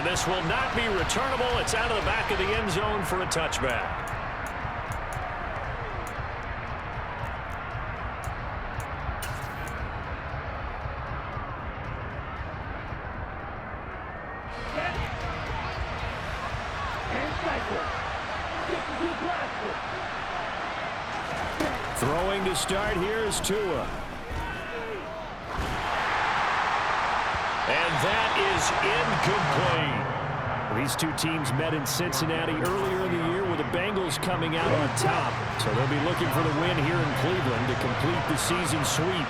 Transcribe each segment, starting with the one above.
this will not be returnable. It's out of the back of the end zone for a touchback. Throwing to start here is Tua. And that is incomplete. These two teams met in Cincinnati earlier in the year with the Bengals coming out on top. So they'll be looking for the win here in Cleveland to complete the season sweep.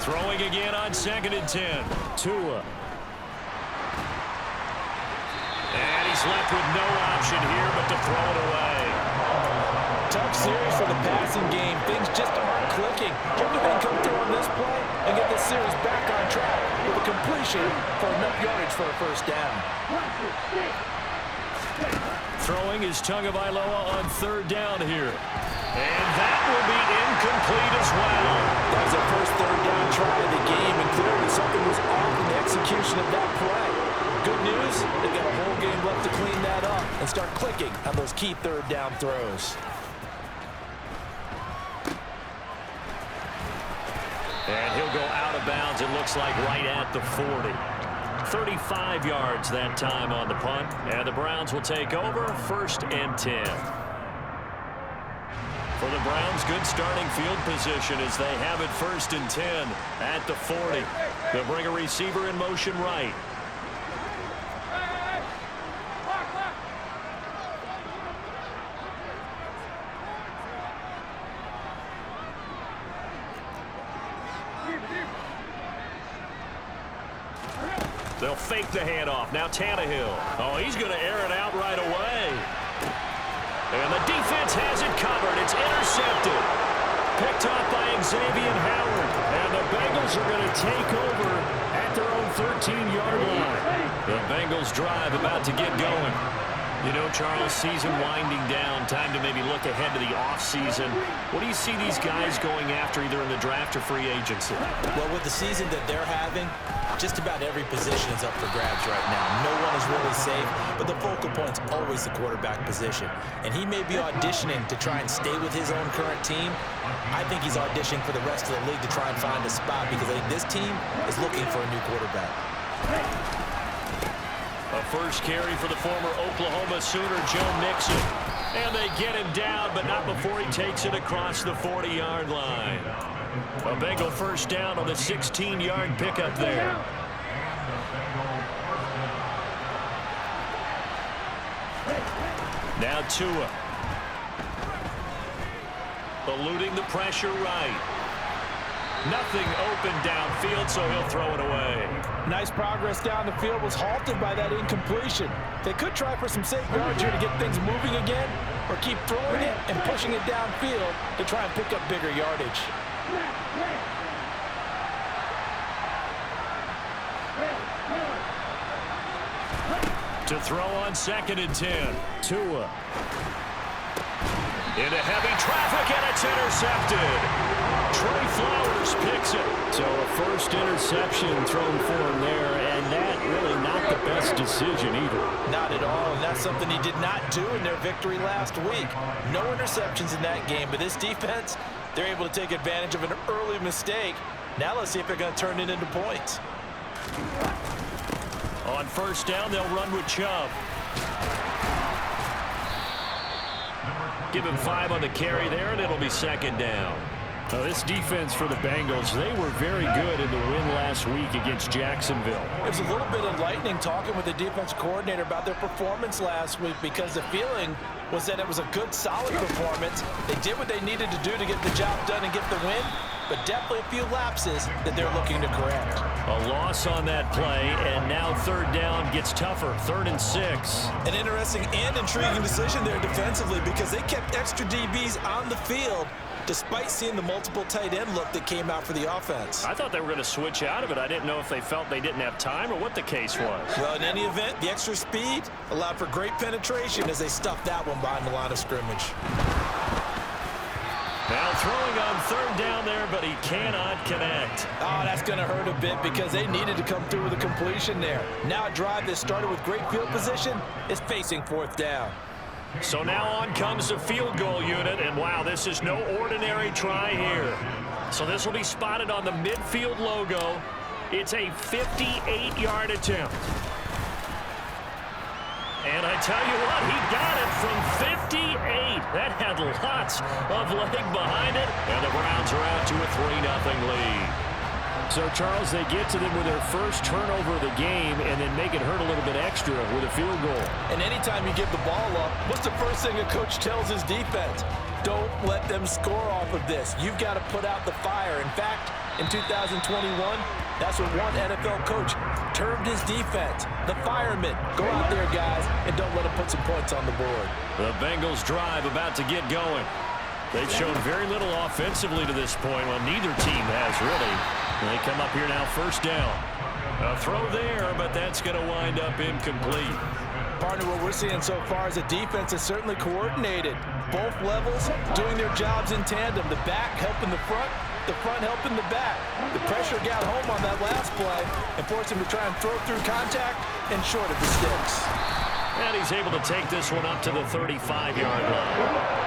Throwing again on 2nd and 10. Tua. And he's left with no option here but to throw it away. Tough series for the passing game. Things just aren't clicking. Can everything come through on this play and get this series back on track with a completion for enough yardage for a first down? Throwing is Tagovailoa on 3rd down here. And that will be incomplete as well. That was their first 3rd down try of the game, and clearly something was off in the execution of that play. Good news, they've got a whole game left to clean that up and start clicking on those key 3rd down throws. And he'll go out of bounds, it looks like, right at the 40. 35 yards that time on the punt. And the Browns will take over 1st and 10. For the Browns, good starting field position as they have it 1st and 10 at the 40. They'll bring a receiver in motion right. They'll fake the handoff. Now Tannehill. Oh, he's going to air it out right away. And the defense has it covered. It's intercepted. Picked off by Xavier Howard. And the Bengals are going to take over at their own 13-yard line. The Bengals drive about to get going. You know, Charles, season winding down, time to maybe look ahead to the offseason. What do you see these guys going after either in the draft or free agency? Well, with the season that they're having, just about every position is up for grabs right now. No one is really safe, but the focal point's always the quarterback position. And he may be auditioning to try and stay with his own current team. I think he's auditioning for the rest of the league to try and find a spot because I think this team is looking for a new quarterback. A first carry for the former Oklahoma Sooner, Joe Mixon. And they get him down, but not before he takes it across the 40-yard line. A Bengal first down on the 16-yard pickup there. Now Tua. Eluding the pressure right. Nothing open downfield, so he'll throw it away. Nice progress down the field was halted by that incompletion. They could try for some safe yards here to get things moving again, or keep throwing it and pushing it downfield to try and pick up bigger yardage. To throw on 2nd and 10. Tua. Into heavy traffic, and it's intercepted. Trey Flowers picks it. So a first interception thrown for him there, and that really not the best decision either. Not at all, and that's something he did not do in their victory last week. No interceptions in that game, but this defense, they're able to take advantage of an early mistake. Now let's see if they're going to turn it into points. On first down, they'll run with Chubb. Give him 5 on the carry there, and it'll be 2nd down. Now, this defense for the Bengals, they were very good in the win last week against Jacksonville. It was a little bit enlightening talking with the defense coordinator about their performance last week because the feeling was that it was a good, solid performance. They did what they needed to do to get the job done and get the win, but definitely a few lapses that they're looking to correct. A loss on that play, and now 3rd down gets tougher, 3rd and 6. An interesting and intriguing decision there defensively because they kept extra DBs on the field despite seeing the multiple tight end look that came out for the offense. I thought they were going to switch out of it. I didn't know if they felt they didn't have time or what the case was. Well, in any event, the extra speed allowed for great penetration as they stuffed that one behind the line of scrimmage. Now throwing on third down there, but he cannot connect. Oh, that's going to hurt a bit because they needed to come through with a completion there. Now a drive that started with great field position is facing fourth down. So now on comes the field goal unit, and wow, this is no ordinary try here. So this will be spotted on the midfield logo. It's a 58-yard attempt. And I tell you what, he got it from 58. That had lots of leg behind it. And the Browns are out to a 3-0 lead. So, Charles, they get to them with their first turnover of the game and then make it hurt a little bit extra with a field goal. And anytime you give the ball up, what's the first thing a coach tells his defense? Don't let them score off of this. You've got to put out the fire. In fact, in 2021, that's what one NFL coach termed his defense. The firemen. Go out there, guys, and don't let them put some points on the board. The Bengals drive about to get going. They've shown very little offensively to this point. Well, neither team has really. They come up here now, first down. A throw there, but that's going to wind up incomplete. Partner, what we're seeing so far is the defense is certainly coordinated. Both levels doing their jobs in tandem. The back helping the front helping the back. The pressure got home on that last play and forced him to try and throw through contact and short of the sticks. And he's able to take this one up to the 35-yard line.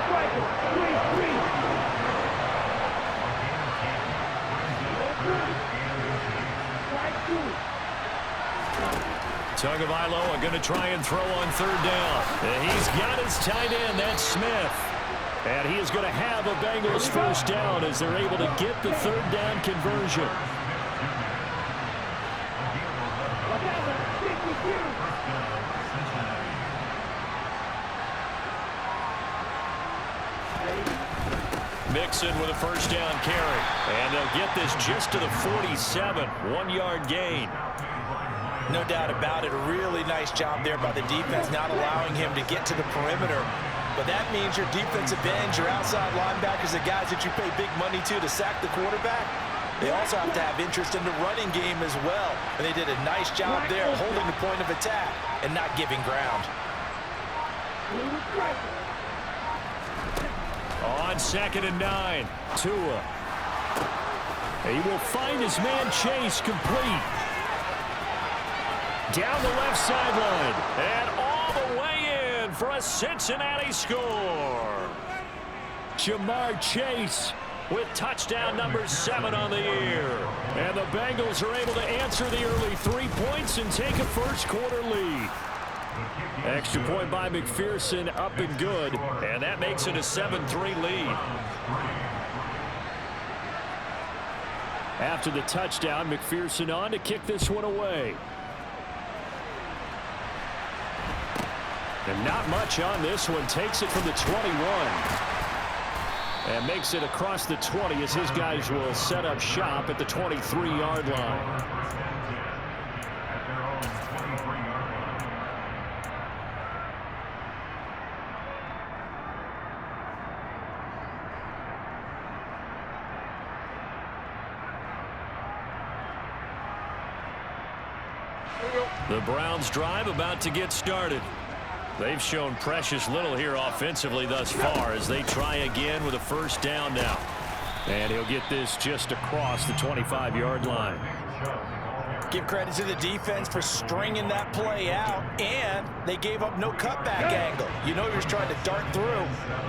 Tagovailoa going to try and throw on third down. And he's got his tight end, that's Smith. And he is going to have a Bengals first down as they're able to get the third down conversion. Mixon with a first down carry. And they'll get this just to the 47, 1-yard gain. No doubt about it. A really nice job there by the defense, not allowing him to get to the perimeter. But that means your defensive ends, your outside linebackers, the guys that you pay big money to sack the quarterback, they also have to have interest in the running game as well. And they did a nice job there holding the point of attack and not giving ground. On 2nd and 9, Tua. He will find his man Chase complete. Down the left sideline. And all the way in for a Cincinnati score. Jamar Chase with touchdown number 7 on the year. And the Bengals are able to answer the early 3 points and take a first-quarter lead. Extra point by McPherson, up and good. And that makes it a 7-3 lead. After the touchdown, McPherson on to kick this one away. And not much on this one. Takes it from the 21. And makes it across the 20 as his guys will set up shop at the 23-yard line. The Browns drive about to get started. They've shown precious little here offensively thus far as they try again with a first down now. And he'll get this just across the 25-yard line. Give credit to the defense for stringing that play out, and they gave up no cutback angle. You know you're trying to dart through.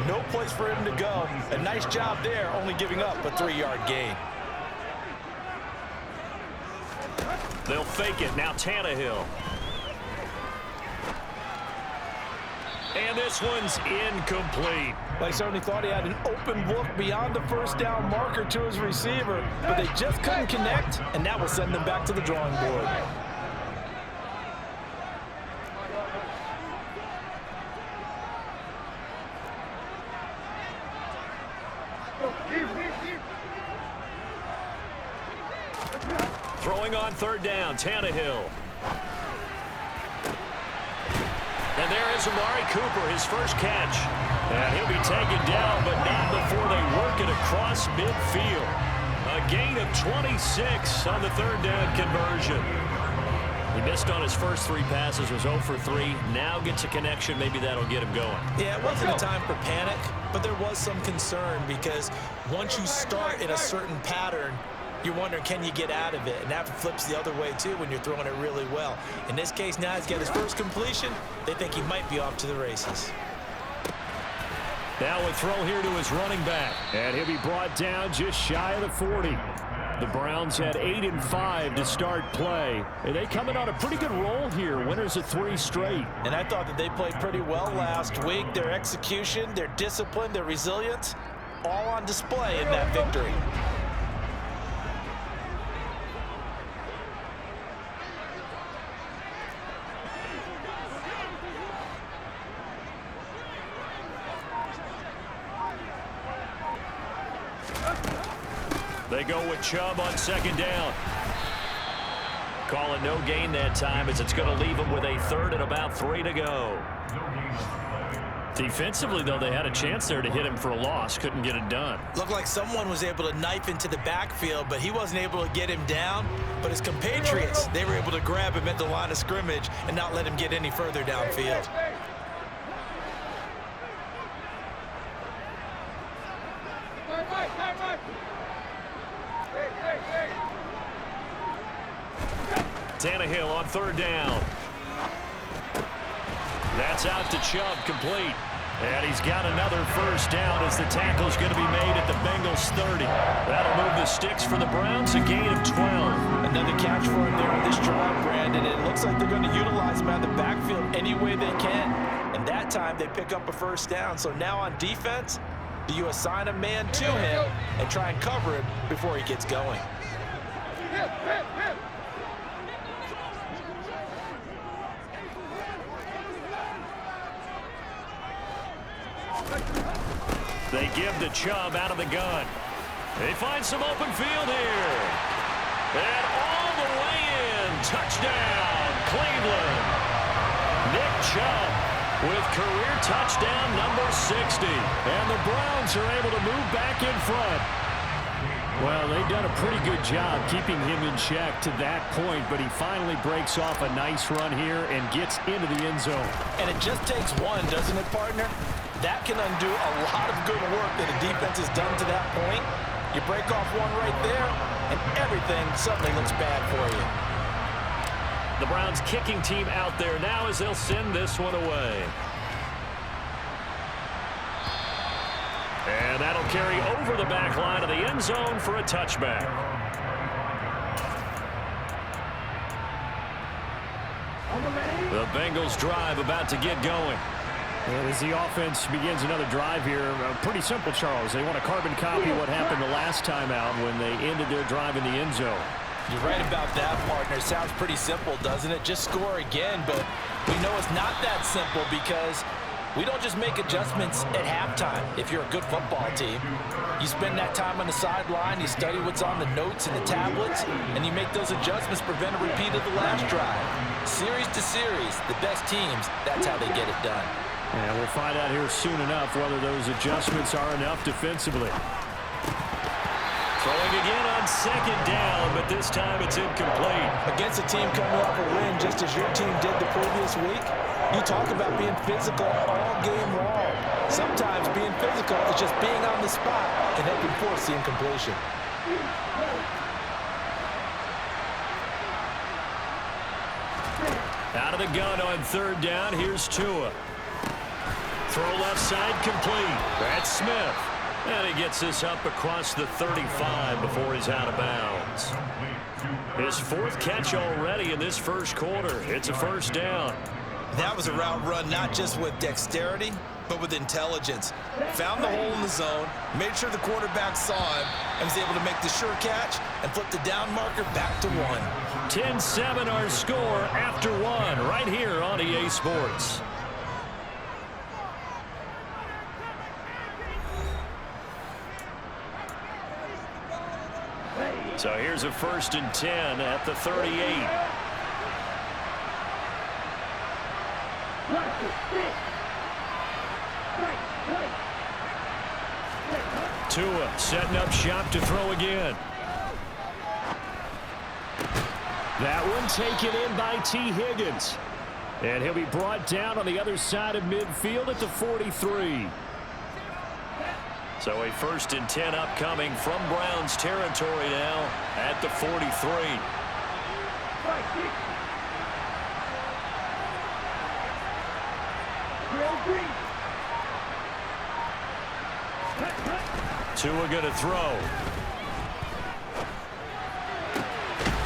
No place for him to go. A nice job there, only giving up a 3-yard gain. They'll fake it. Now Tannehill. And this one's incomplete. They certainly thought he had an open look beyond the first down marker to his receiver, but they just couldn't connect, and that will send them back to the drawing board. Throwing on third down, Tannehill. And there is Amari Cooper, his first catch. And he'll be taken down, but not before they work it across midfield. A gain of 26 on the third down conversion. He missed on his first 3 passes, was 0 for 3. Now gets a connection. Maybe that'll get him going. Yeah, it wasn't a time for panic. but there was some concern because once you start in a certain pattern, you're wondering, can you get out of it? And that flips the other way, too, when you're throwing it really well. In this case, now he's got his first completion. They think he might be off to the races. Now a throw here to his running back. And he'll be brought down just shy of the 40. The Browns had 8-5 to start play. And they come in on a pretty good roll here. Winners of 3 straight. And I thought that they played pretty well last week. Their execution, their discipline, their resilience, all on display in that victory. They go with Chubb on 2nd down. Call it no gain that time as it's going to leave them with a 3rd and about 3 to go. Defensively, though, they had a chance there to hit him for a loss. Couldn't get it done. Looked like someone was able to knife into the backfield, but he wasn't able to get him down. But his compatriots, they were able to grab him at the line of scrimmage and not let him get any further downfield. Tannehill on 3rd down. That's out to Chubb, complete. And he's got another 1st down as the tackle's going to be made at the Bengals 30. That'll move the sticks for the Browns, a gain of 12. Another catch for him there on this drive, Brandon. It looks like they're going to utilize him out of the backfield any way they can. And that time they pick up a 1st down. So now on defense, do you assign a man to him and try and cover him before he gets going? They give to Chubb out of the gun. They find some open field here. And all the way in. Touchdown, Cleveland. Nick Chubb with career touchdown number 60. And the Browns are able to move back in front. Well, they've done a pretty good job keeping him in check to that point, but he finally breaks off a nice run here and gets into the end zone. And it just takes one, doesn't it, partner? That can undo a lot of good work that a defense has done to that point. You break off one right there, and everything suddenly looks bad for you. The Browns kicking team out there now as they'll send this one away. And that'll carry over the back line of the end zone for a touchback. The Bengals drive about to get going. And as the offense begins another drive here, pretty simple, Charles. They want to carbon copy what happened the last time out when they ended their drive in the end zone. You're right about that, partner. Sounds pretty simple, doesn't it? Just score again, but we know it's not that simple because we don't just make adjustments at halftime if you're a good football team. You spend that time on the sideline, you study what's on the notes and the tablets, and you make those adjustments, prevent a repeat of the last drive. Series to series, the best teams, that's how they get it done. And we'll find out here soon enough whether those adjustments are enough defensively. Throwing again on 2nd down, but this time it's incomplete. Against a team coming off a win just as your team did the previous week, you talk about being physical all game long. Sometimes being physical is just being on the spot and helping force the incompletion. Out of the gun on 3rd down, here's Tua. Throw left side complete. That's Smith. And he gets this up across the 35 before he's out of bounds. His 4th catch already in this first quarter. It's a 1st down. That was a route run not just with dexterity, but with intelligence. Found the hole in the zone, made sure the quarterback saw him, and was able to make the sure catch and flip the down marker back to 1. 10-7 our score after 1 right here on EA Sports. So here's a 1st and 10 at the 38. Tua setting up shop to throw again. That one taken in by T. Higgins. And he'll be brought down on the other side of midfield at the 43. So a 1st and 10 upcoming from Browns territory now at the 43. Tua going to throw.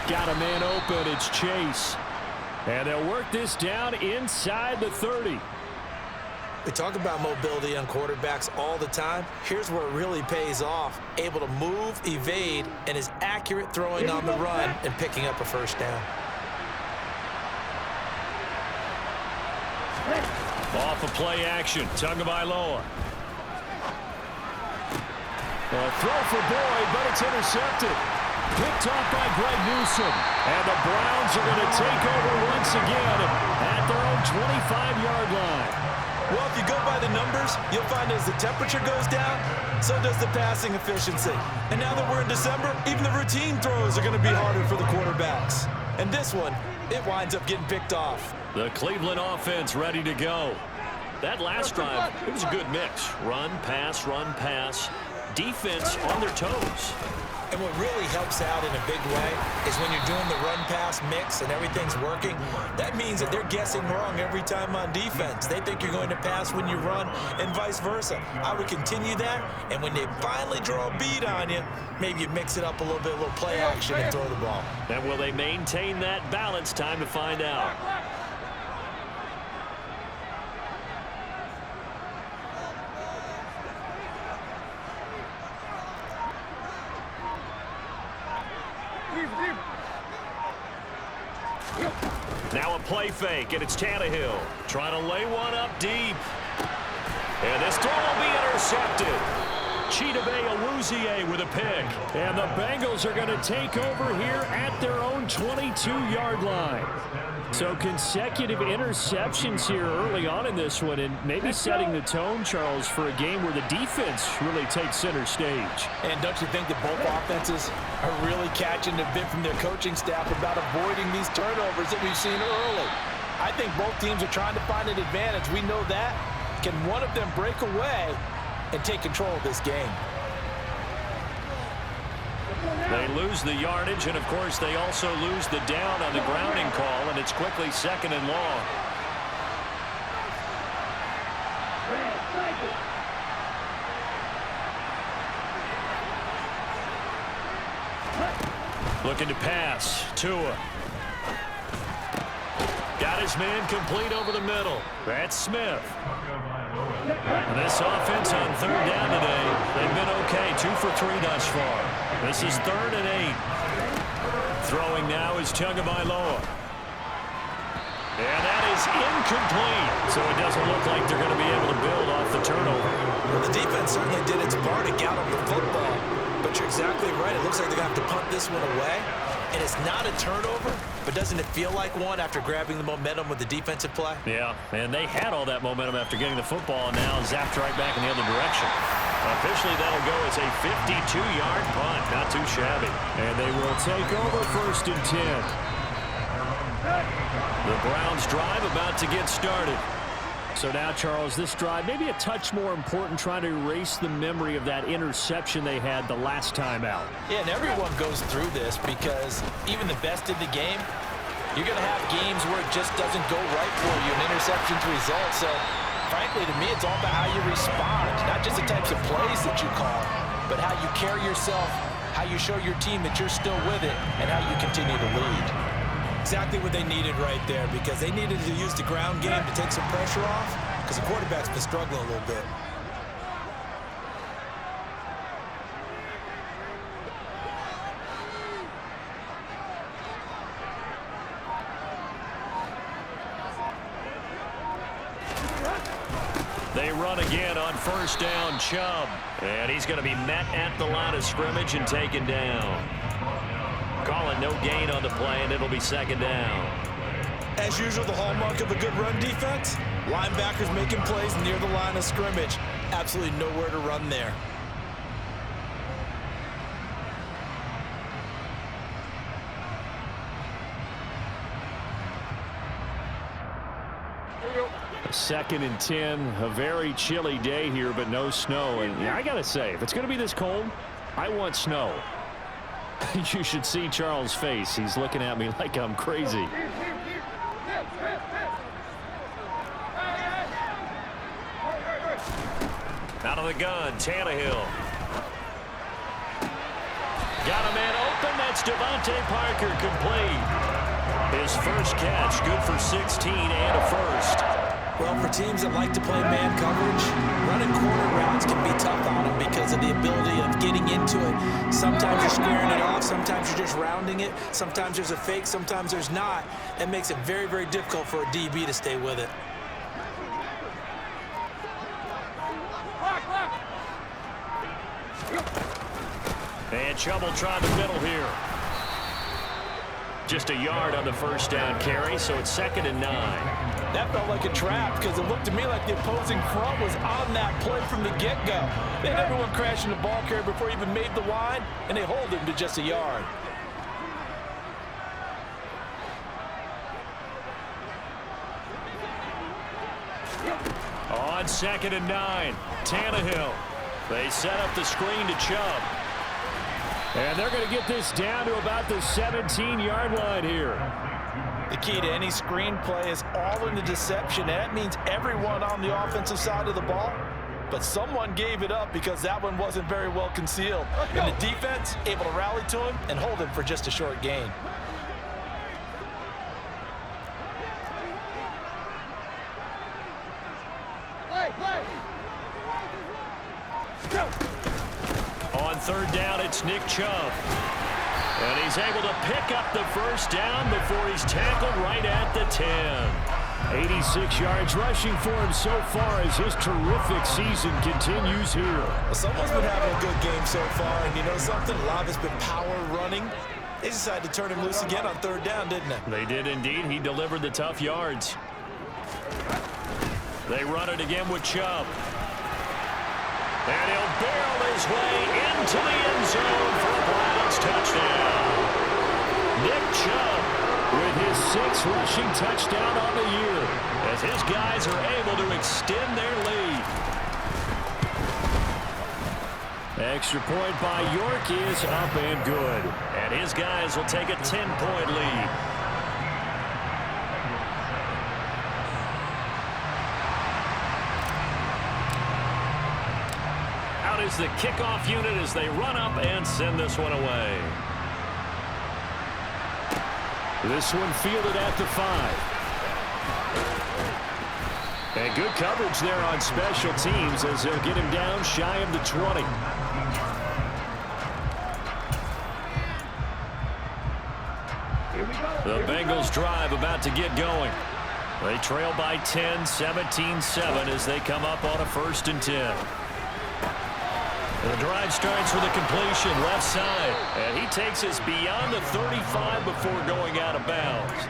Got a man open. It's Chase. And they'll work this down inside the 30. We talk about mobility on quarterbacks all the time. Here's where it really pays off. Able to move, evade, and is accurate throwing on the run and picking up a first down. Off of play action. Tagovailoa. A throw for Boyd, but it's intercepted. Picked off by Greg Newsome. And the Browns are going to take over once again at their own 25-yard line. Well, if you go by the numbers, you'll find as the temperature goes down, so does the passing efficiency. And now that we're in December, even the routine throws are going to be harder for the quarterbacks. And this one, it winds up getting picked off. The Cleveland offense ready to go. That last drive, it was a good mix. Run, pass, defense on their toes. And what really helps out in a big way is when you're doing the run-pass mix and everything's working, that means that they're guessing wrong every time on defense. They think you're going to pass when you run and vice versa. I would continue that, and when they finally draw a beat on you, maybe you mix it up a little bit, a little play action and throw the ball. And will they maintain that balance? Time to find out. Now a play fake, and it's Tannehill trying to lay one up deep. And this throw will be intercepted. Chidobe Awuzie with a pick. And the Bengals are going to take over here at their own 22-yard line. So consecutive interceptions here early on in this one, and maybe setting the tone, Charles, for a game where the defense really takes center stage. And don't you think that both offenses are really catching a bit from their coaching staff about avoiding these turnovers that we've seen early? I think both teams are trying to find an advantage. We know that. Can one of them break away and take control of this game? They lose the yardage, and of course they also lose the down on the grounding call, and it's quickly 2nd and long. Looking to pass. Tua. Got his man complete over the middle. That's Smith. And this offense on 3rd down today, they've been okay. 2 for 3 thus far. This is 3rd and 8. Throwing now is Tagovailoa. And that is incomplete. So it doesn't look like they're going to be able to build off the turnover. Well, the defense certainly did its part to gallop the football. But you're exactly right. It looks like they're going to have to punt this one away. And it's not a turnover, but doesn't it feel like one after grabbing the momentum with the defensive play? Yeah, and they had all that momentum after getting the football, and now zapped right back in the other direction. Officially, that'll go as a 52-yard punt. Not too shabby. And they will take over 1st and 10. The Browns drive about to get started. So now, Charles, this drive maybe a touch more important, trying to erase the memory of that interception they had the last time out. Yeah, and everyone goes through this because even the best in the game, you're going to have games where it just doesn't go right for you, an interception's result. So, frankly, to me, it's all about how you respond, not just the types of plays that you call, but how you carry yourself, how you show your team that you're still with it, and how you continue to lead. Exactly what they needed right there, because they needed to use the ground game to take some pressure off, because the quarterback's been struggling a little bit. They run again on 1st down, Chubb. And he's going to be met at the line of scrimmage and taken down. Calling no gain on the play, and it'll be 2nd down. As usual, the hallmark of a good run defense, linebackers making plays near the line of scrimmage. Absolutely nowhere to run there. 2nd and 10, a very chilly day here, but no snow. And yeah, I got to say, if it's going to be this cold, I want snow. You should see Charles' face. He's looking at me like I'm crazy. Out of the gun, Tannehill. Got a man open. That's Devontae Parker, complete. His first catch, good for 16 and a first. Well, for teams that like to play man coverage, running corner routes can be tough on them because of the ability of getting into it. Sometimes you're squaring it off. Sometimes you're just rounding it. Sometimes there's a fake. Sometimes there's not. It makes it very, very difficult for a DB to stay with it. And Chubb will try the middle here. Just a yard on the first down carry, so it's 2nd and 9. That felt like a trap because it looked to me like the opposing front was on that play from the get-go. They had everyone crashing the ball carrier before he even made the line, and they hold him to just a yard. On 2nd and 9, Tannehill. They set up the screen to Chubb. And they're going to get this down to about the 17-yard line here. The key to any screen play is all in the deception. That means everyone on the offensive side of the ball. But someone gave it up because that one wasn't very well concealed. And the defense able to rally to him and hold him for just a short gain. On 3rd down, it's Nick Chubb. And he's able to pick up the first down before he's tackled right at the 10. 86 yards rushing for him so far as his terrific season continues here. Well, someone's been having a good game so far, and you know something? A lot of it's been power running. They decided to turn him loose again on 3rd down, didn't they? They did indeed. He delivered the tough yards. They run it again with Chubb. And he'll barrel his way into the end zone for a Browns touchdown. Nick Chubb with his 6th rushing touchdown on the year as his guys are able to extend their lead. Extra point by York is up and good. And his guys will take a 10-point lead. Out is the kickoff unit as they run up and send this one away. This one fielded at the 5. And good coverage there on special teams as they'll get him down shy of the 20. The Bengals drive about to get going. They trail by 10, 17-7 as they come up on a 1st and 10. The drive starts with a completion left side. And he takes us beyond the 35 before going out of bounds.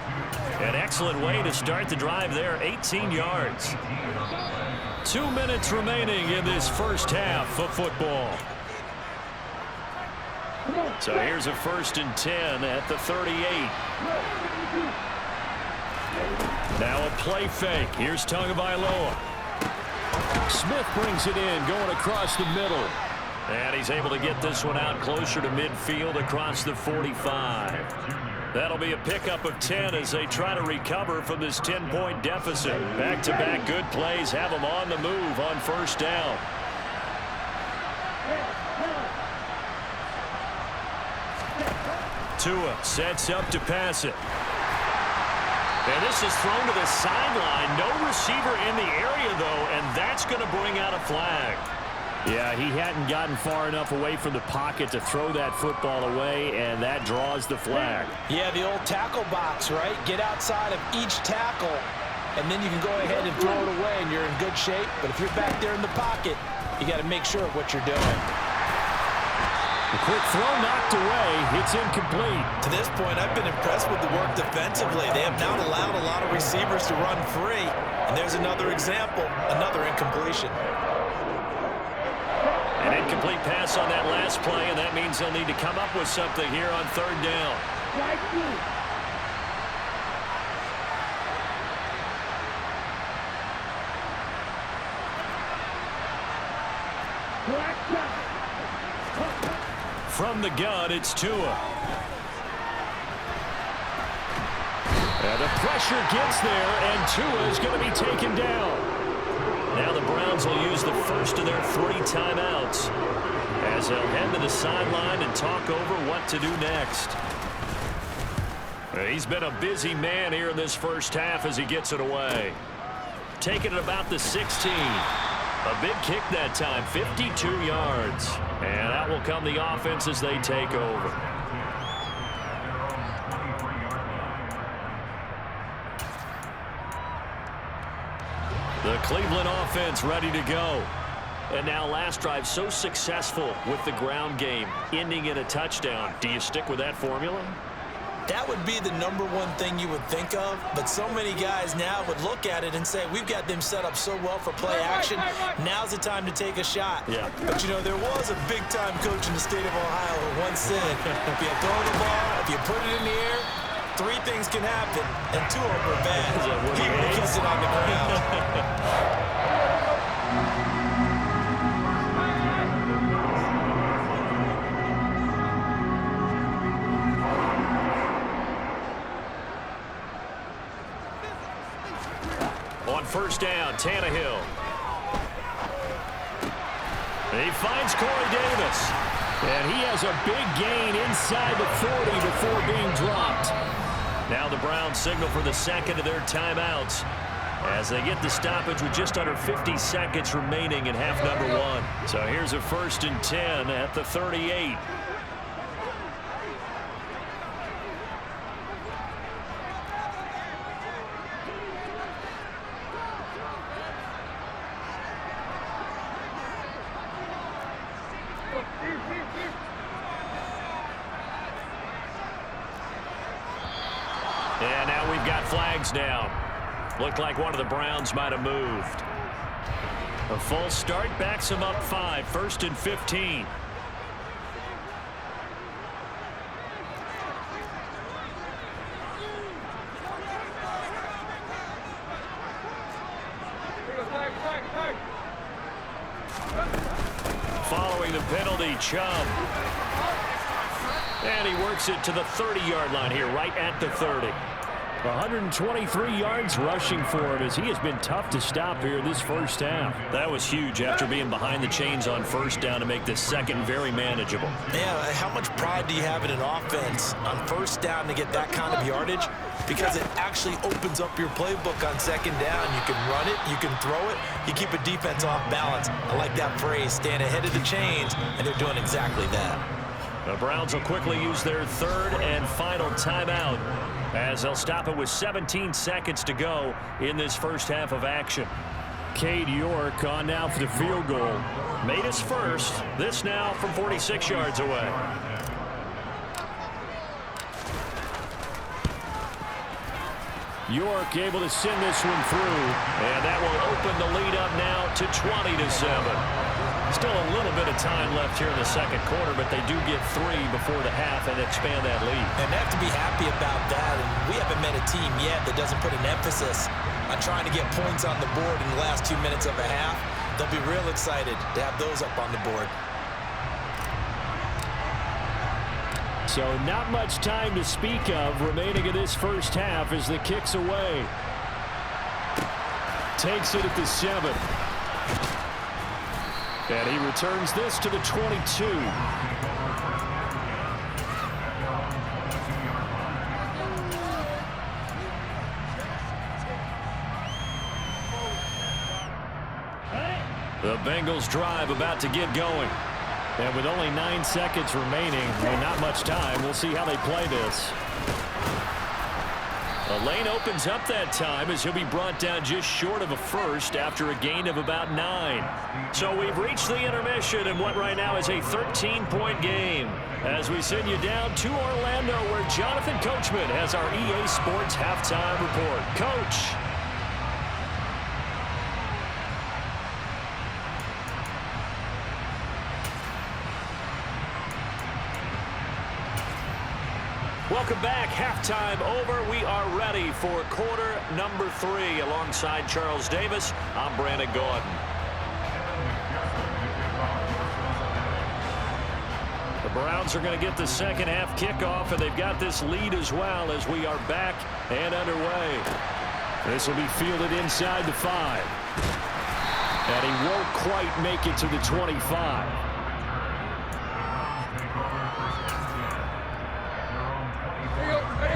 An excellent way to start the drive there, 18 yards. 2 minutes remaining in this first half of football. So here's a 1st and 10 at the 38. Now a play fake. Here's Tagovailoa. Smith brings it in, going across the middle. And he's able to get this one out closer to midfield across the 45. That'll be a pickup of 10 as they try to recover from this 10-point deficit. Back-to-back good plays have them on the move on 1st down. Tua sets up to pass it. And this is thrown to the sideline. No receiver in the area, though, and that's going to bring out a flag. Yeah, he hadn't gotten far enough away from the pocket to throw that football away, and that draws the flag. Yeah, the old tackle box, right? Get outside of each tackle, and then you can go ahead and throw it away, and you're in good shape. But if you're back there in the pocket, you got to make sure of what you're doing. A quick throw knocked away. It's incomplete. To this point, I've been impressed with the work defensively. They have not allowed a lot of receivers to run free. And there's another example, another incompletion. An incomplete pass on that last play, and that means they'll need to come up with something here on 3rd down. from the gun, it's Tua. And the pressure gets there, and Tua is going to be taken down. Now the Browns will use the first of their 3 timeouts as they'll head to the sideline and talk over what to do next. He's been a busy man here in this first half as he gets it away. Taking it about the 16. A big kick that time, 52 yards. And out will come the offense as they take over. The Cleveland offense ready to go. And now last drive so successful with the ground game, ending in a touchdown. Do you stick with that formula? That would be the #1 thing you would think of, but so many guys now would look at it and say, we've got them set up so well for play action. Now's the time to take a shot. Yeah. But, you know, there was a big-time coach in the state of Ohio who once said, if you throw the ball, if you put it in the air, 3 things can happen, and 2 of them are bad. He would have kissed it on the ground. On first down, Tannehill. He finds Corey Davis. And he has a big gain inside the 40 before being dropped. Now the Browns signal for the second of their timeouts as they get the stoppage with just under 50 seconds remaining in half number 1. So here's a 1st and 10 at the 38. And now we've got flags down. Looked like one of the Browns might have moved. A false start backs him up 5, 1st and 15. Following the penalty, Chubb. And he works it to the 30-yard line here, right at the 30. 123 yards rushing for him as he has been tough to stop here this first half. That was huge after being behind the chains on first down to make this second very manageable. Yeah, how much pride do you have in an offense on first down to get that kind of yardage? Because it actually opens up your playbook on second down. You can run it, you can throw it, you keep a defense off balance. I like that phrase, stand ahead of the chains, and they're doing exactly that. The Browns will quickly use their 3rd and final timeout as they'll stop it with 17 seconds to go in this first half of action. Cade York on now for the field goal. Made his first. This now from 46 yards away. York able to send this one through. And that will open the lead up now to 20-7. Still a little bit of time left here in the second quarter, but they do get 3 before the half and expand that lead. And they have to be happy about that. And we haven't met a team yet that doesn't put an emphasis on trying to get points on the board in the last 2 minutes of a half. They'll be real excited to have those up on the board. So not much time to speak of remaining in this first half as the kick's away. Takes it at the 7. And he returns this to the 22. The Bengals drive about to get going. And with only 9 seconds remaining, and not much time, we'll see how they play this. The lane opens up that time as he'll be brought down just short of a first after a gain of about 9. So we've reached the intermission in what right now is a 13-point game. As we send you down to Orlando where Jonathan Coachman has our EA Sports halftime report. Coach. Welcome back. Halftime over. We are ready for quarter number 3. Alongside Charles Davis, I'm Brandon Gordon. The Browns are going to get the second half kickoff, and they've got this lead as well as we are back and underway. This will be fielded inside the 5. And he won't quite make it to the 25.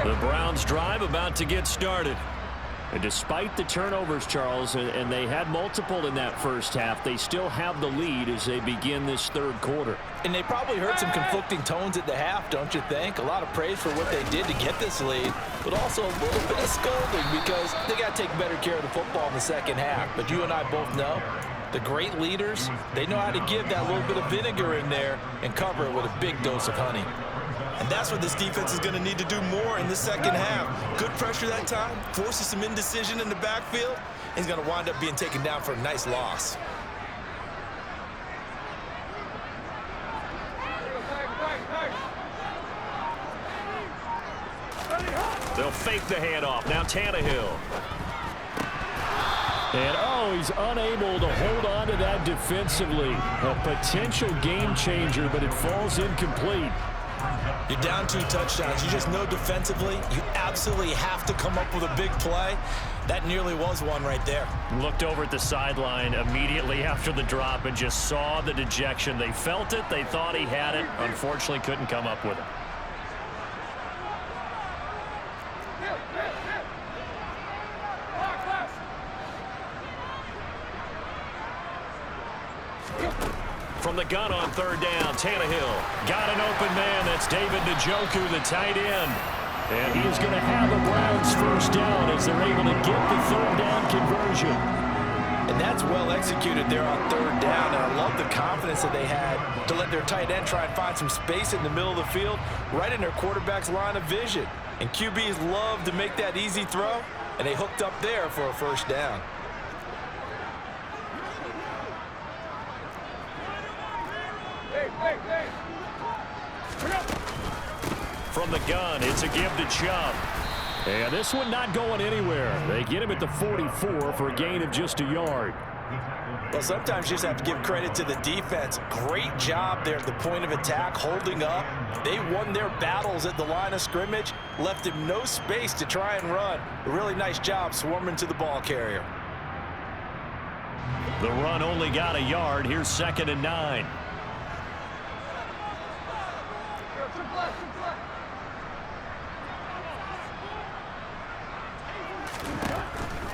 The Browns drive about to get started. And despite the turnovers, Charles, and they had multiple in that first half, they still have the lead as they begin this third quarter. And they probably heard some conflicting tones at the half, don't you think? A lot of praise for what they did to get this lead, but also a little bit of scolding because they got to take better care of the football in the second half. But you and I both know the great leaders, they know how to give that little bit of vinegar in there and cover it with a big dose of honey. And that's what this defense is going to need to do more in the second half. Good pressure that time, forces some indecision in the backfield, and he's going to wind up being taken down for a nice loss. They'll fake the handoff. Now Tannehill. And, he's unable to hold on to that defensively. A potential game changer, but it falls incomplete. You're down 2 touchdowns. You just know defensively you absolutely have to come up with a big play. That nearly was one right there. Looked over at the sideline immediately after the drop and just saw the dejection. They felt it. They thought he had it. Unfortunately, couldn't come up with it. From the gun on third down, Tannehill got an open man. That's David Njoku, the tight end. And he is going to have the Browns first down as they're able to get the third down conversion. And that's well executed there on third down. And I love the confidence that they had to let their tight end try and find some space in the middle of the field, right in their quarterback's line of vision. And QBs love to make that easy throw, and they hooked up there for a first down. From the gun, it's a give to Chubb. And this one not going anywhere. They get him at the 44 for a gain of just a yard. Well, sometimes you just have to give credit to the defense. Great job there at the point of attack, holding up. They won their battles at the line of scrimmage, left him no space to try and run. A really nice job swarming to the ball carrier. The run only got a yard. Here's 2nd and 9.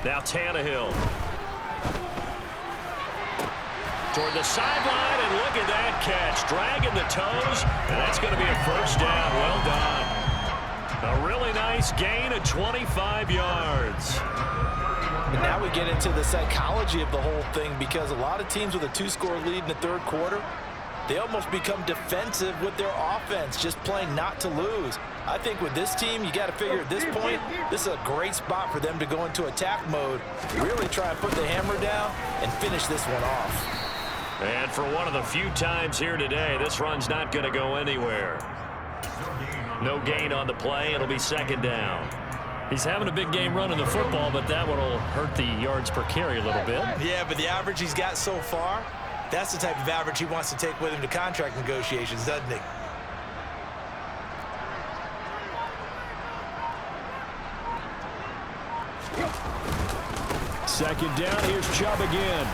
Now Tannehill. Toward the sideline, and look at that catch. Dragging the toes, and that's going to be a first down. Well done. A really nice gain of 25 yards. And now we get into the psychology of the whole thing, because a lot of teams with a 2-score lead in the third quarter, they almost become defensive with their offense, just playing not to lose. I think with this team, you got to figure at this point, this is a great spot for them to go into attack mode, really try and put the hammer down and finish this one off. And for one of the few times here today, this run's not going to go anywhere. No gain on the play. It'll be 2nd down. He's having a big game running the football, but that one will hurt the yards per carry a little bit. Yeah, but the average he's got so far, that's the type of average he wants to take with him to contract negotiations, doesn't he? Second down, here's Chubb again.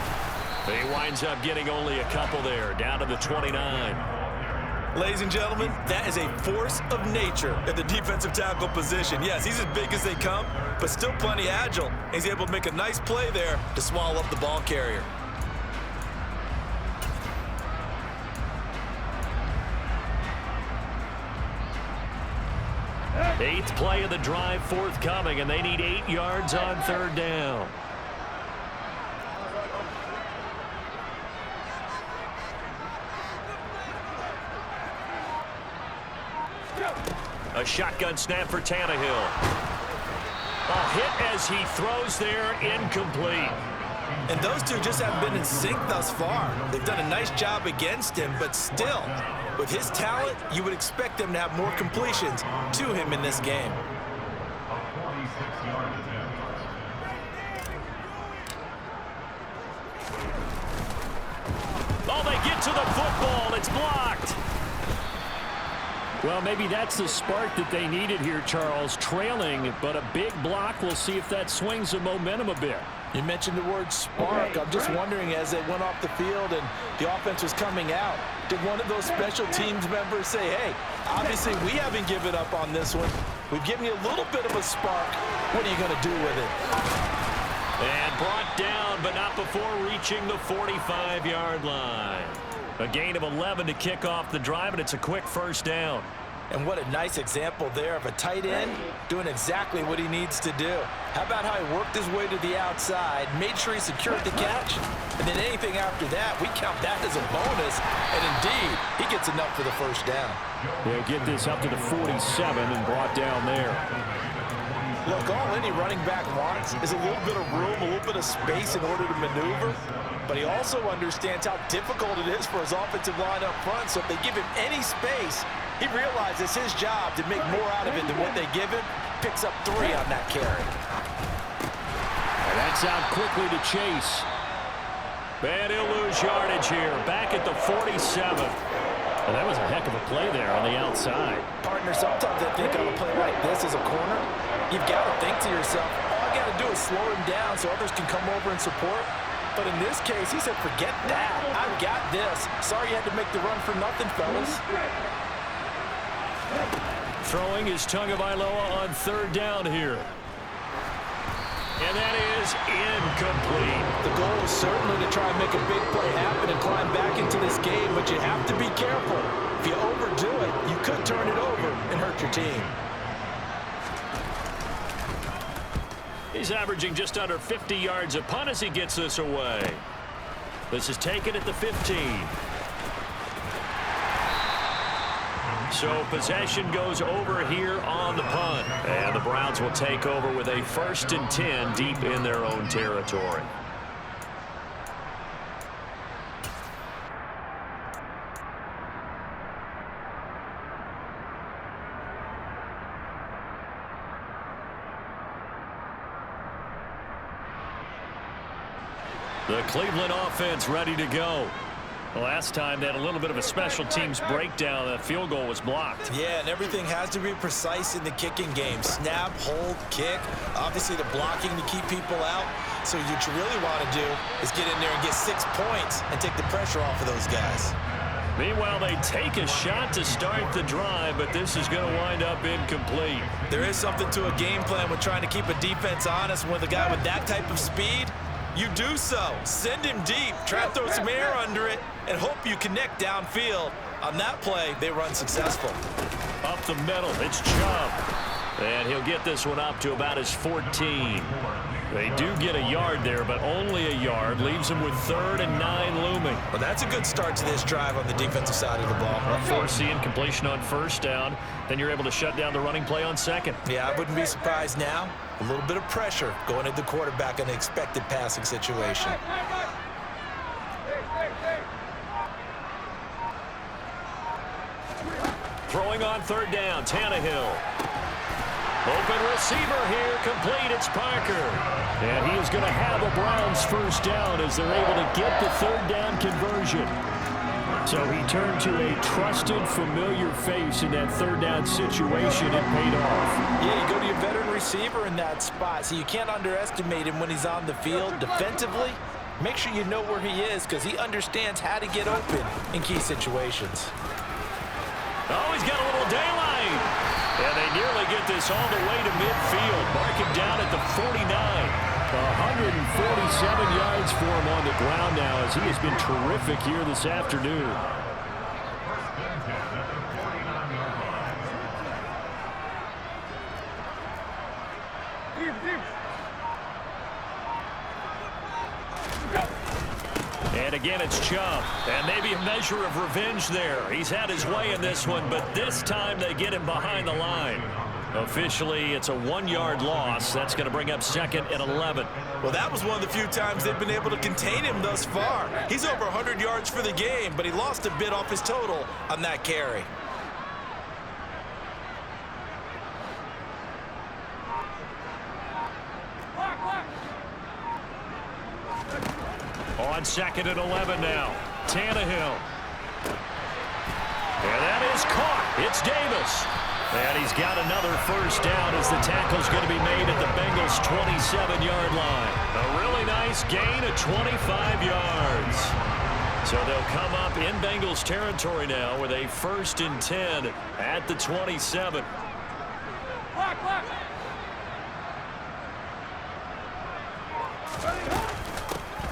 He winds up getting only a couple there, down to the 29. Ladies and gentlemen, that is a force of nature at the defensive tackle position. Yes, he's as big as they come, but still plenty agile. He's able to make a nice play there to swallow up the ball carrier. Eighth play of the drive forthcoming, and they need 8 yards on third down. A shotgun snap for Tannehill. A hit as he throws there, incomplete. And those two just haven't been in sync thus far. They've done a nice job against him, but still, with his talent, you would expect them to have more completions to him in this game. Oh, they get to the football. It's blocked. Well, maybe that's the spark that they needed here, Charles. Trailing, but a big block. We'll see if that swings the momentum a bit. You mentioned the word spark. I'm just wondering, as they went off the field and the offense was coming out, did one of those special teams members say, hey, obviously we haven't given up on this one. We've given you a little bit of a spark. What are you going to do with it? And brought down, but not before reaching the 45-yard line. A gain of 11 to kick off the drive, and it's a quick first down. And what a nice example there of a tight end doing exactly what he needs to do. How about how he worked his way to the outside, made sure he secured the catch, and then anything after that, we count that as a bonus. And indeed, he gets enough for the first down. They'll get this up to the 47 and brought down there. Look, all any running back wants is a little bit of room, a little bit of space in order to maneuver. But he also understands how difficult it is for his offensive line up front. So if they give him any space, he realizes his job to make more out of it than what they give him. Picks up 3 on that carry. And that's out quickly to Chase. And he'll lose yardage here. Back at the 47. And that was a heck of a play there on the outside. Partner, sometimes I think on a play like this as a corner, you've got to think to yourself, all I got to do is slow him down so others can come over and support. But in this case, he said, forget that. I've got this. Sorry you had to make the run for nothing, fellas. Throwing is Tagovailoa on third down here. And that is incomplete. The goal is certainly to try and make a big play happen and climb back into this game, but you have to be careful. If you overdo it, you could turn it over and hurt your team. He's averaging just under 50 yards a punt as he gets this away. This is taken at the 15. So possession goes over here on the punt. And the Browns will take over with a 1st and 10 deep in their own territory. The Cleveland offense ready to go. Last time they had a little bit of a special teams breakdown. That field goal was blocked. Yeah, and everything has to be precise in the kicking game. Snap, hold, kick. Obviously the blocking to keep people out. So what you really want to do is get in there and get 6 points and take the pressure off of those guys. Meanwhile, they take a shot to start the drive, but this is going to wind up incomplete. There is something to a game plan with trying to keep a defense honest. With a guy with that type of speed, you do so. Send him deep, try to throw some air under it, and hope you connect downfield. On that play, they were unsuccessful. Up the middle, it's Chubb. And he'll get this one up to about his 14. They do get a yard there, but only a yard. Leaves them with 3rd and 9 looming. Well, that's a good start to this drive on the defensive side of the ball. Force the incompletion on 1st down. Then you're able to shut down the running play on 2nd. Yeah, I wouldn't be surprised now. A little bit of pressure going at the quarterback in an expected passing situation. Throwing on 3rd down, Tannehill. Open receiver here, complete, it's Parker. And he is going to have a Browns 1st down as they're able to get the 3rd down conversion. So he turned to a trusted, familiar face in that 3rd down situation. It paid off. Yeah, you go to your veteran receiver in that spot, so you can't underestimate him when he's on the field defensively. Make sure you know where he is because he understands how to get open in key situations. Oh, he's got a little daylight. And they nearly get this all the way to midfield. Mark him down at the 49. 147 yards for him on the ground now as he has been terrific here this afternoon. And again, it's Chubb. And maybe a measure of revenge there. He's had his way in this one, but this time they get him behind the line. Officially, it's a 1-yard loss. That's going to bring up 2nd and 11. Well, that was one of the few times they've been able to contain him thus far. He's over 100 yards for the game, but he lost a bit off his total on that carry. On 2nd and 11 now. Tannehill. And that is caught. It's Davis. And he's got another first down as the tackle's going to be made at the Bengals' 27-yard line. A really nice gain of 25 yards. So they'll come up in Bengals territory now with a 1st and 10 at the 27.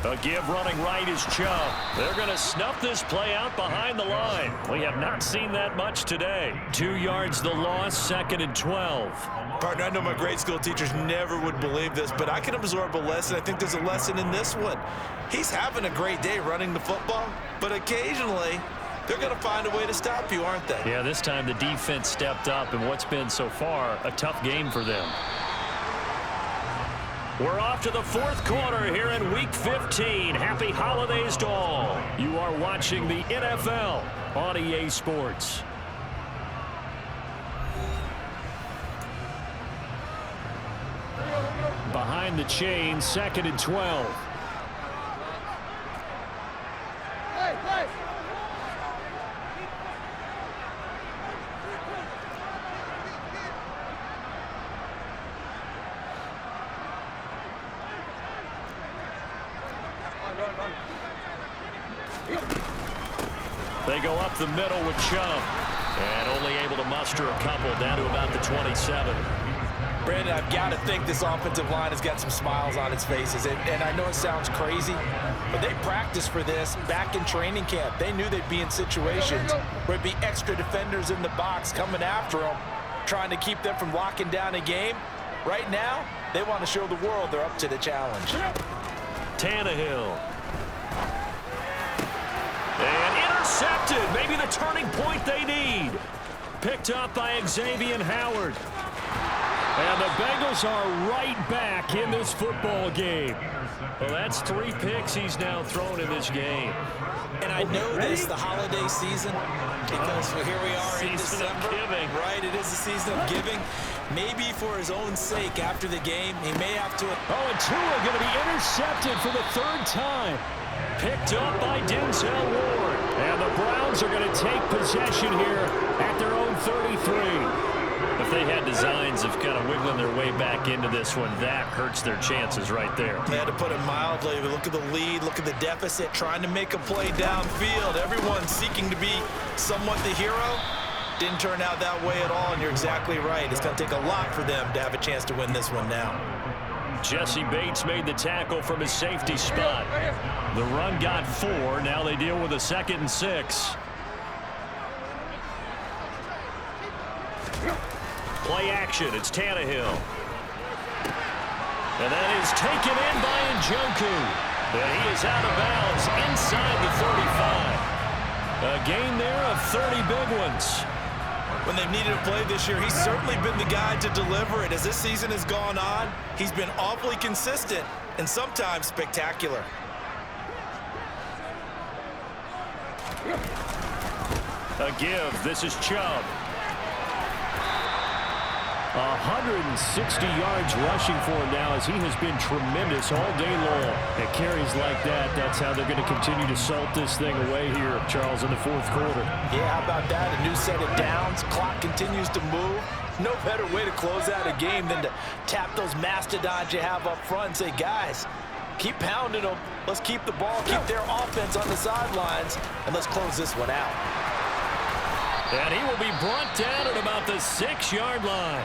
A give running right is Chubb. They're going to snuff this play out behind the line. We have not seen that much today. 2 yards the loss, 2nd and 12. Partner, I know my grade school teachers never would believe this, but I can absorb a lesson. I think there's a lesson in this one. He's having a great day running the football, but occasionally they're going to find a way to stop you, aren't they? Yeah, this time the defense stepped up in what's been so far a tough game for them. We're off to the 4th quarter here in Week 15. Happy holidays to all. You are watching the NFL on EA Sports. Behind the chain, 2nd and 12. They go up the middle with Chubb. And only able to muster a couple down to about the 27. Brandon, I've got to think this offensive line has got some smiles on its faces. And I know it sounds crazy, but they practiced for this back in training camp. They knew they'd be in situations where there'd be extra defenders in the box coming after them, trying to keep them from locking down a game. Right now, they want to show the world they're up to the challenge. Tannehill. And intercepted. Maybe the turning point they need. Picked up by Xavier Howard. And the Bengals are right back in this football game. Well, that's 3 picks he's now thrown in this game. And I know this, the holiday season, because here we are in Season of December. giving. Right, it is the season of giving. Maybe for his own sake after the game, he may have to. Oh, and Tua going to be intercepted for the 3rd time. Picked up by Denzel Ward. And the Browns are going to take possession here at their own 33. If they had designs of kind of wiggling their way back into this one, that hurts their chances right there. They had to put it mildly, but look at the lead, look at the deficit, trying to make a play downfield. Everyone seeking to be somewhat the hero. Didn't turn out that way at all, and you're exactly right. It's going to take a lot for them to have a chance to win this one now. Jesse Bates made the tackle from his safety spot. The run got 4. Now they deal with a 2nd and 6. Play action. It's Tannehill. And that is taken in by Njoku. And he is out of bounds inside the 35. A gain there of 30 big ones. When they've needed a play this year, he's certainly been the guy to deliver it. As this season has gone on, he's been awfully consistent and sometimes spectacular. A give. This is Chubb. 160 yards rushing for him now as he has been tremendous all day long. At carries like that, that's how they're going to continue to salt this thing away here, Charles, in the 4th quarter. Yeah, how about that? A new set of downs. Clock continues to move. No better way to close out a game than to tap those mastodons you have up front and say, guys, keep pounding them. Let's keep the ball, keep their offense on the sidelines, and let's close this one out. And he will be brought down at about the 6-yard line.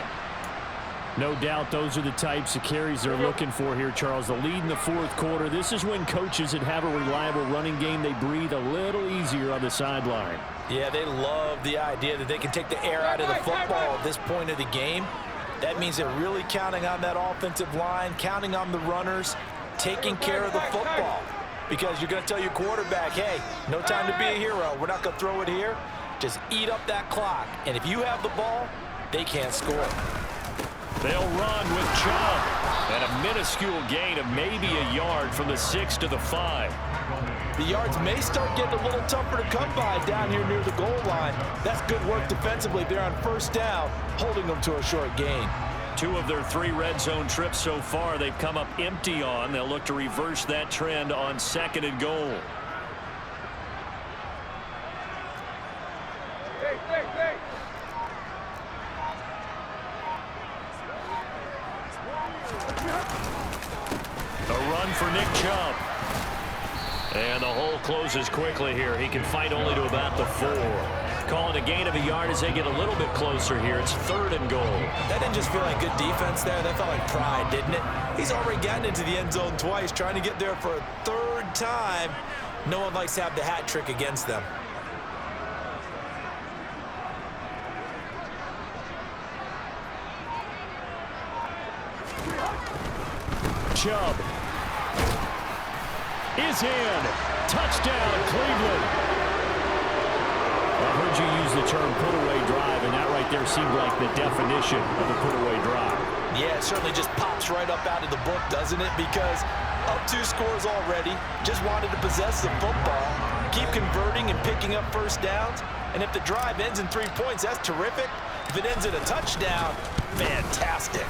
No doubt those are the types of carries they're looking for here, Charles. The lead in the 4th quarter. This is when coaches that have a reliable running game, they breathe a little easier on the sideline. Yeah, they love the idea that they can take the air out of the football at this point of the game. That means they're really counting on that offensive line, counting on the runners, taking care of the football. Because you're going to tell your quarterback, hey, no time to be a hero. We're not going to throw it here. Just eat up that clock. And if you have the ball, they can't score. They'll run with Chubb. And a minuscule gain of maybe a yard from the 6 to the 5. The yards may start getting a little tougher to come by down here near the goal line. That's good work defensively. They're on 1st down, holding them to a short gain. 2 of their 3 red zone trips so far, they've come up empty on. They'll look to reverse that trend on 2nd and goal. for Nick Chubb. And the hole closes quickly here. He can fight only to about the 4. Calling a gain of a yard as they get a little bit closer here. It's 3rd and goal. That didn't just feel like good defense there. That felt like pride, didn't it? He's already gotten into the end zone twice, trying to get there for a 3rd time. No one likes to have the hat trick against them. Chubb is in. Touchdown, Cleveland. I heard you use the term put-away drive, and that right there seemed like the definition of a put-away drive. Yeah, it certainly just pops right up out of the book, doesn't it? Because up 2 scores already, just wanted to possess the football, keep converting and picking up first downs. And if the drive ends in 3 points, that's terrific. If it ends in a touchdown, fantastic.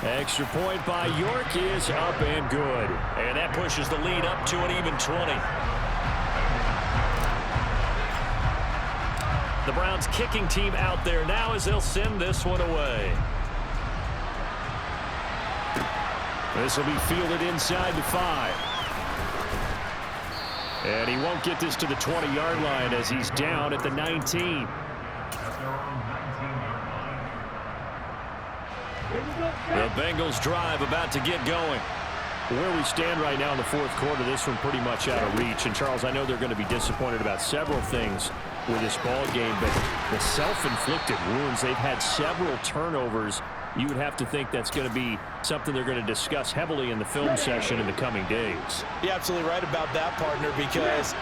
Extra point by York is up and good. And that pushes the lead up to an even 20. The Browns kicking team out there now as they'll send this one away. This will be fielded inside the 5. And he won't get this to the 20-yard line as he's down at the 19. The Bengals drive about to get going. Where we stand right now in the 4th quarter, this one pretty much out of reach. And, Charles, I know they're going to be disappointed about several things with this ball game, but the self-inflicted wounds, they've had several turnovers. You would have to think that's going to be something they're going to discuss heavily in the film session in the coming days. You're absolutely right about that, partner, because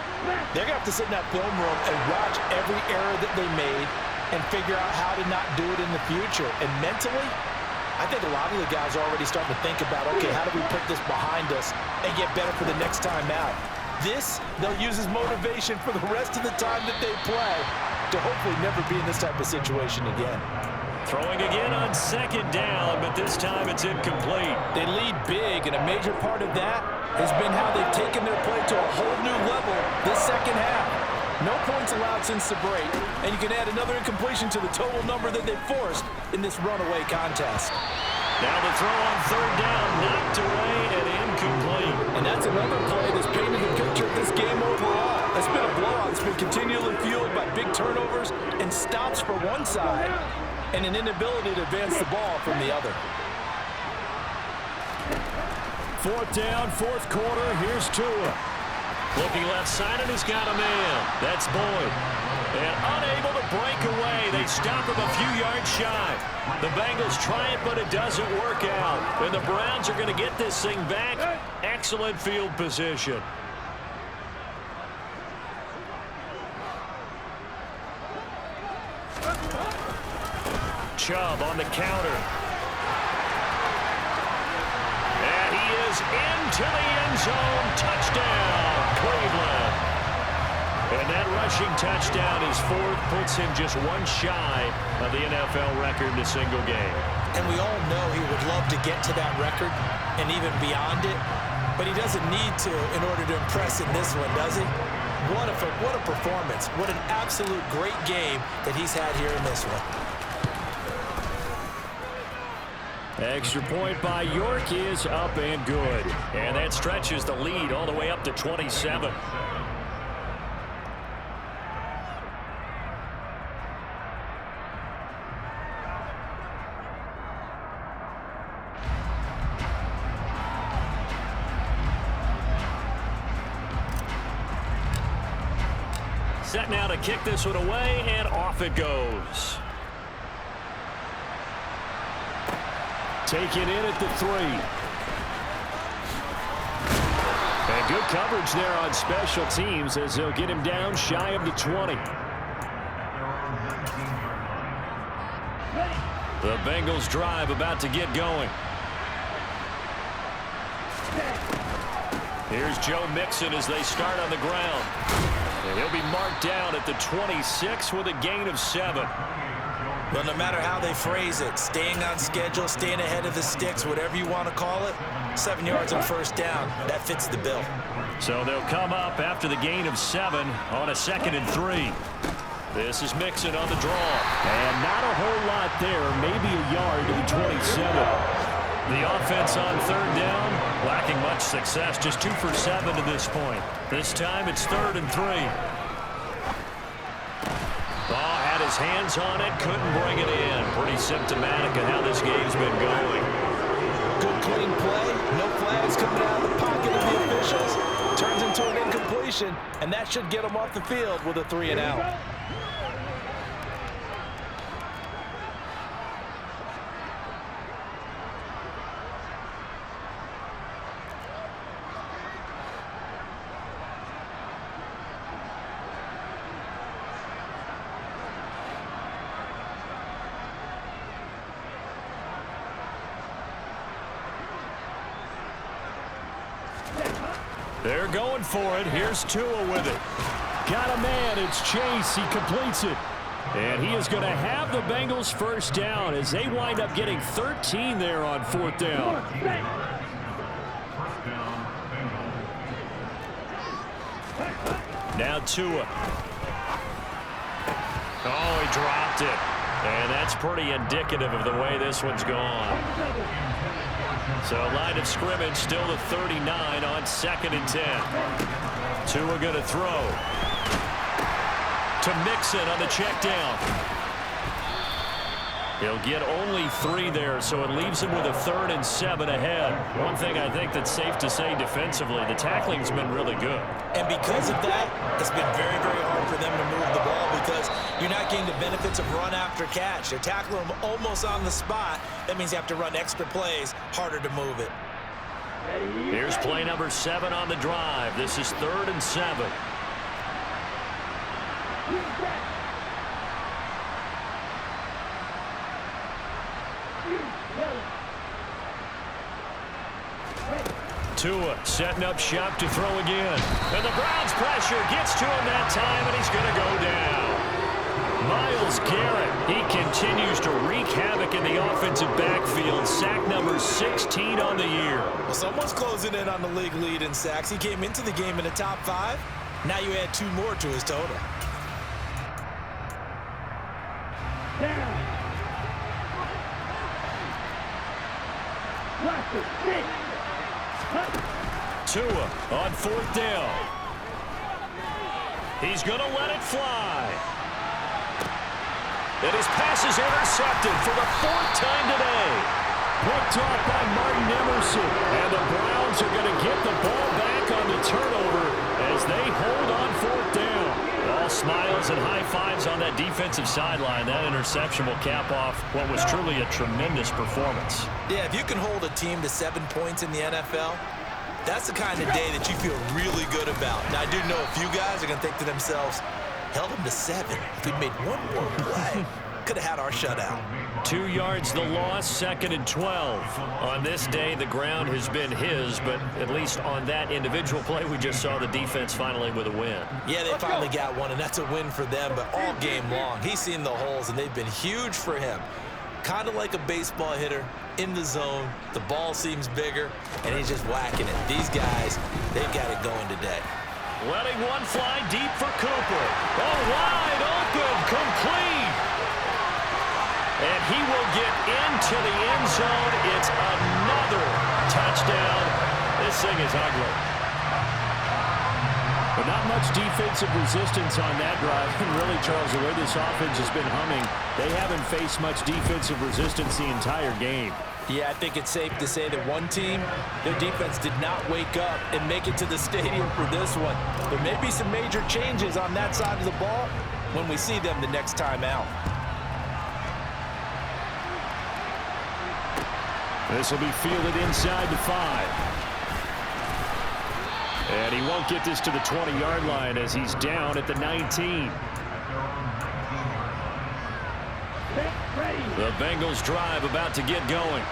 they're going to have to sit in that film room and watch every error that they made and figure out how to not do it in the future. And mentally, I think a lot of the guys are already starting to think about, okay, how do we put this behind us and get better for the next time out? This, they'll use as motivation for the rest of the time that they play to hopefully never be in this type of situation again. Throwing again on 2nd down, but this time it's incomplete. They lead big, and a major part of that has been how they've taken their play to a whole new level this second half. No points allowed since the break, and you can add another incompletion to the total number that they forced in this runaway contest. Now the throw on 3rd down, knocked away and incomplete. And that's another play that's painted the picture of this game overall. It's been a blowout. It's been continually fueled by big turnovers and stops for one side and an inability to advance the ball from the other. 4th down, 4th quarter. Here's Tua. Looking left side, and he's got a man. That's Boyd. And unable to break away. They stop him a few yards shy. The Bengals try it, but it doesn't work out. And the Browns are going to get this thing back. Excellent field position. Chubb on the counter. And he is into the end zone. Touchdown, Cleveland. And that rushing touchdown is 4th, puts him just one shy of the NFL record in a single game. And we all know he would love to get to that record and even beyond it, but he doesn't need to in order to impress in this one, does he? What a performance. What an absolute great game that he's had here in this one. Extra point by York is up and good. And that stretches the lead all the way up to 27. Set now to kick this one away, and off it goes. Taken in at the 3. And good coverage there on special teams as they'll get him down shy of the 20. The Bengals drive about to get going. Here's Joe Mixon as they start on the ground. And he'll be marked down at the 26 with a gain of 7. Well, no matter how they phrase it, staying on schedule, staying ahead of the sticks, whatever you want to call it, 7 yards on 1st down, that fits the bill. So they'll come up after the gain of 7 on a 2nd and 3. This is Mixon on the draw. And not a whole lot there, maybe a yard to the 27. The offense on third down, lacking much success, just 2 for 7 to this point. This time it's 3rd and 3. Had his hands on it, couldn't bring it in. Pretty symptomatic of how this game's been going. Good clean play, no flags coming out of the pocket of the officials. Turns into an incompletion, and that should get him off the field with a 3 and out. They're going for it. Here's Tua with it. Got a man. It's Chase. He completes it. And he is going to have the Bengals first down as they wind up getting 13 there on 4th down. Now Tua. Oh, he dropped it. And that's pretty indicative of the way this one's gone. So line of scrimmage still to 39 on 2nd and 10. Tua going to throw to Mixon on the check down. He'll get only 3 there, so it leaves him with a 3rd and 7 ahead. One thing I think that's safe to say defensively, the tackling's been really good. And because of that, it's been very, very hard for them to move the ball because you're not getting the benefits of run after catch. They're tackling them almost on the spot. That means you have to run extra plays, harder to move it. Here's play number 7 on the drive. This is 3rd and 7. Tua setting up shop to throw again. And the Browns pressure gets to him that time, and he's going to go down. Myles Garrett, he continues to wreak havoc in the offensive backfield. Sack number 16 on the year. Well, someone's closing in on the league lead in sacks. He came into the game in the top 5. Now you add 2 more to his total. Tua on 4th down. He's going to let it fly. And his pass is intercepted for the 4th time today. Picked off by Martin Emerson. And the Browns are going to get the ball back on the turnover as they hold on 4th down. All smiles and high fives on that defensive sideline. That interception will cap off what was truly a tremendous performance. Yeah, if you can hold a team to 7 points in the NFL, that's the kind of day that you feel really good about. Now, I do know a few guys are going to think to themselves, held them to 7. If we'd made 1 more play, could have had our shutout. 2 yards the loss, 2nd and 12. On this day, the ground has been his, but at least on that individual play, we just saw the defense finally with a win. Yeah, they finally got one, and that's a win for them, but all game long, he's seen the holes, and they've been huge for him. Kind of like a baseball hitter in the zone. The ball seems bigger, and he's just whacking it. These guys, they've got it going today. Letting one fly deep for Cooper. Oh, wide open, complete. And he will get into the end zone. It's another touchdown. This thing is ugly. But not much defensive resistance on that drive. And really, Charles, the way this offense has been humming, they haven't faced much defensive resistance the entire game. Yeah, I think it's safe to say that one team, their defense did not wake up and make it to the stadium for this one. There may be some major changes on that side of the ball when we see them the next time out. This will be fielded inside the 5. And he won't get this to the 20-yard line as he's down at the 19. The Bengals drive about to get going.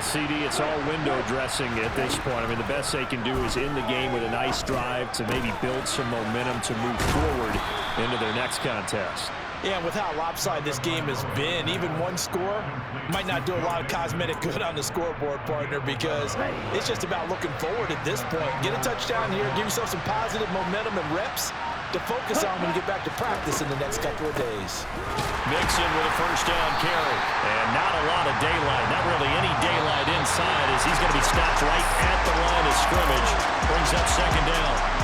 CD, it's all window dressing at this point. I mean, the best they can do is end the game with a nice drive to maybe build some momentum to move forward into their next contest. Yeah, with how lopsided this game has been, even one score might not do a lot of cosmetic good on the scoreboard, partner, because it's just about looking forward at this point. Get a touchdown here, give yourself some positive momentum and reps to focus on when you get back to practice in the next couple of days. Mixon with a first down carry. And not a lot of daylight, not really any daylight in scrimmage. Brings up second down.